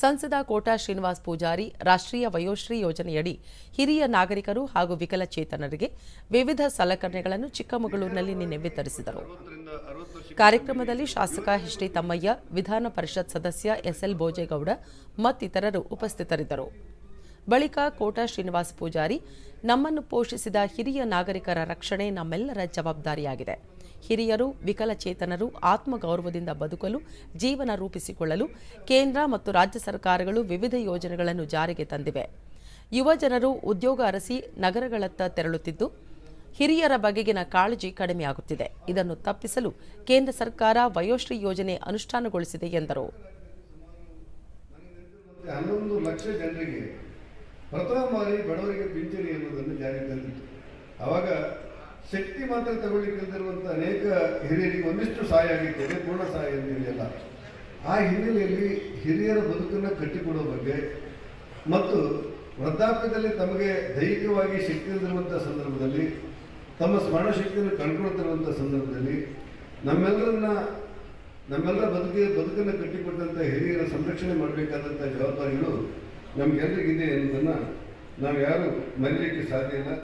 ಸಂಸದ ಕೋಟಾ ಶ್ರೀನಿವಾಸ್ ಪೂಜಾರಿ ರಾಷ್ಟ್ರೀಯ ವಯೋಶ್ರೀ ಯೋಜನೆಯಡಿ ಹಿರಿಯ ನಾಗರಿಕರು ಹಾಗೂ ವಿಕಲಚೇತನರಿಗೆ ವಿವಿಧ ಸಲಕರಣೆಗಳನ್ನು ಚಿಕ್ಕಮಗಳೂರಿನಲ್ಲಿ ನಿನ್ನೆ ವಿತರಿಸಿದರು. ಕಾರ್ಯಕ್ರಮದಲ್ಲಿ ಶಾಸಕ ಎಚ್.ಡಿ. ತಮ್ಮಯ್ಯ, ವಿಧಾನ ಪರಿಷತ್ ಸದಸ್ಯ ಎಸ್.ಎಲ್. ಭೋಜೇಗೌಡ ಮತ್ತಿತರರು ಉಪಸ್ಥಿತರಿದ್ದರು. ಬಳಿಕ ಕೋಟಾ ಶ್ರೀನಿವಾಸ್ ಪೂಜಾರಿ, ನಮ್ಮನ್ನು ಪೋಷಿಸಿದ ಹಿರಿಯ ನಾಗರಿಕರ ರಕ್ಷಣೆ ನಮ್ಮೆಲ್ಲರ ಜವಾಬ್ದಾರಿಯಾಗಿದೆ. ಹಿರಿಯರು, ವಿಕಲಚೇತನರು ಆತ್ಮಗೌರವದಿಂದ ಬದುಕಲು, ಜೀವನ ರೂಪಿಸಿಕೊಳ್ಳಲು ಕೇಂದ್ರ ಮತ್ತು ರಾಜ್ಯ ಸರ್ಕಾರಗಳು ವಿವಿಧ ಯೋಜನೆಗಳನ್ನು ಜಾರಿಗೆ ತಂದಿವೆ. ಯುವ ಜನರು ಉದ್ಯೋಗ ಅರಸಿ ನಗರಗಳತ್ತ ತೆರಳುತ್ತಿದ್ದು, ಹಿರಿಯರ ಬಗೆಗಿನ ಕಾಳಜಿ ಕಡಿಮೆಯಾಗುತ್ತಿದೆ. ಇದನ್ನು ತಪ್ಪಿಸಲು ಕೇಂದ್ರ ಸರ್ಕಾರ ವಯೋಶ್ರೀ ಯೋಜನೆ ಅನುಷ್ಠಾನಗೊಳಿಸಿದೆ ಎಂದರು. 11 ಲಕ್ಷ ಜನರಿಗೆ ಪ್ರಥಮ ಬಾರಿ ಬಡವರಿಗೆ ಪಿಂಚಣಿ ಎನ್ನುವುದನ್ನು ಜಾರಿಗೆ ತಂದಿತ್ತು. ಆವಾಗ ಶಕ್ತಿ ಮಾತ್ರ ತಗೊಳ್ಳಿಕ್ಕಿಲ್ದಿರುವಂಥ ಅನೇಕ ಹಿರಿಯರಿಗೆ ಒಂದಿಷ್ಟು ಸಹಾಯ ಆಗಿದ್ದೇನೆ, ಪೂರ್ಣ ಸಹಾಯ ಅಂತೇಳಿಯಲ್ಲ. ಆ ಹಿನ್ನೆಲೆಯಲ್ಲಿ ಹಿರಿಯರ ಬದುಕನ್ನು ಕಟ್ಟಿಕೊಡುವ ಬಗ್ಗೆ ಮತ್ತು ವೃದ್ಧಾಪ್ಯದಲ್ಲಿ ತಮಗೆ ದೈಹಿಕವಾಗಿ ಶಕ್ತಿ ಇಲ್ಲದಿರುವಂಥ ಸಂದರ್ಭದಲ್ಲಿ, ತಮ್ಮ ಸ್ಮರಣ ಶಕ್ತಿಯನ್ನು ಕಳ್ಕೊಳ್ತಿರುವಂಥ ಸಂದರ್ಭದಲ್ಲಿ ನಮ್ಮೆಲ್ಲರ ಬದುಕನ್ನು ಕಟ್ಟಿಕೊಟ್ಟಂಥ ಹಿರಿಯರ ಸಂರಕ್ಷಣೆ ಮಾಡಬೇಕಾದಂಥ ಜವಾಬ್ದಾರಿಗಳು ನಮಗೆಲ್ಲರಿಗಿದೆ ಅನ್ನೋದನ್ನು ನಾವು ಯಾರು ಮರೀಲಿಕ್ಕೆ ಸಾಧ್ಯ ಇಲ್ಲ.